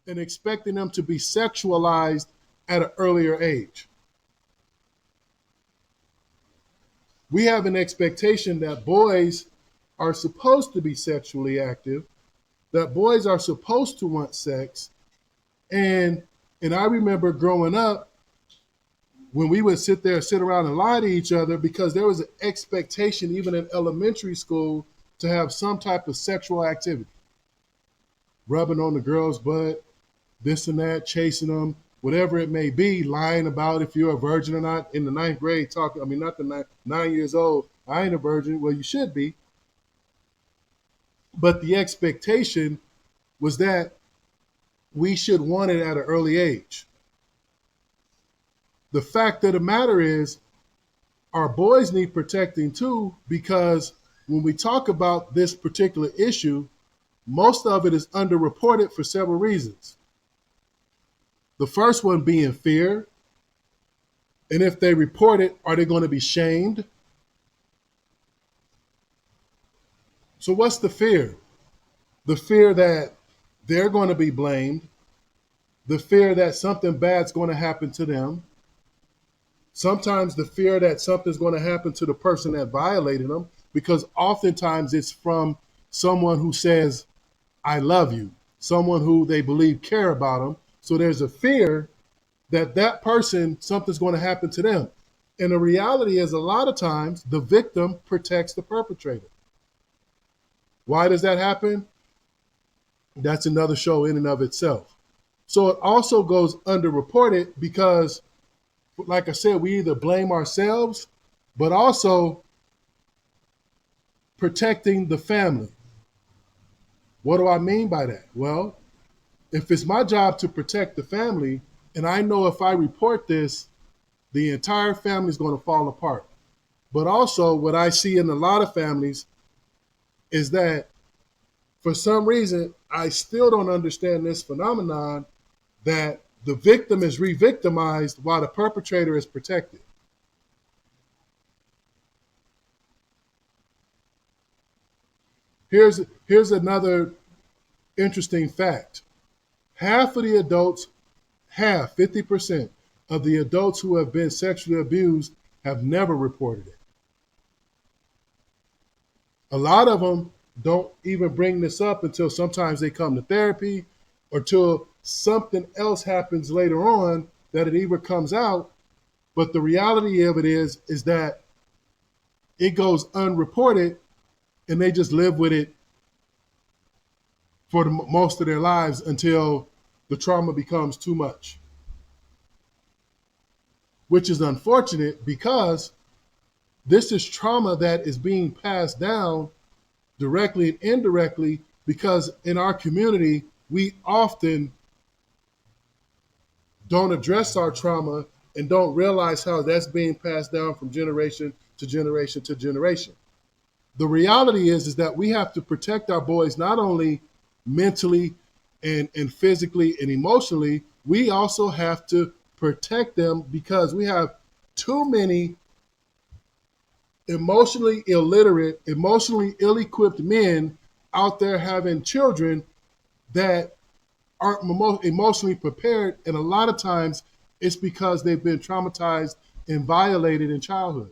and expecting them to be sexualized at an earlier age. We have an expectation that boys are supposed to be sexually active, that boys are supposed to want sex. And I remember growing up when we would sit around and lie to each other because there was an expectation, even in elementary school, to have some type of sexual activity. Rubbing on the girl's butt, this and that, chasing them, whatever it may be, lying about if you're a virgin or not in the ninth grade, not the 9 years old, I ain't a virgin. Well, you should be. But the expectation was that we should want it at an early age. The fact of the matter is, our boys need protecting too, because when we talk about this particular issue, most of it is underreported for several reasons. The first one being fear. And if they report it, are they going to be shamed? So what's the fear? The fear that they're going to be blamed, the fear that something bad's going to happen to them, sometimes the fear that something's going to happen to the person that violated them, because oftentimes it's from someone who says, I love you, someone who they believe care about them. So there's a fear that person, something's going to happen to them. And the reality is a lot of times the victim protects the perpetrator. Why does that happen? That's another show in and of itself. So it also goes underreported because, like I said, we either blame ourselves, but also protecting the family. What do I mean by that? Well, if it's my job to protect the family, and I know if I report this, the entire family is going to fall apart. But also what I see in a lot of families is that for some reason, I still don't understand this phenomenon that the victim is re-victimized while the perpetrator is protected. Here's another interesting fact. Half of the adults, 50% of the adults who have been sexually abused have never reported it. A lot of them don't even bring this up until sometimes they come to therapy or till something else happens later on that it either comes out. But the reality of it is that it goes unreported and they just live with it for most of their lives until the trauma becomes too much, which is unfortunate because this is trauma that is being passed down directly and indirectly, because in our community, we often don't address our trauma and don't realize how that's being passed down from generation to generation to generation. The reality is that we have to protect our boys not only mentally and physically and emotionally, we also have to protect them because we have too many emotionally illiterate, emotionally ill-equipped men out there having children that aren't emotionally prepared. And a lot of times it's because they've been traumatized and violated in childhood.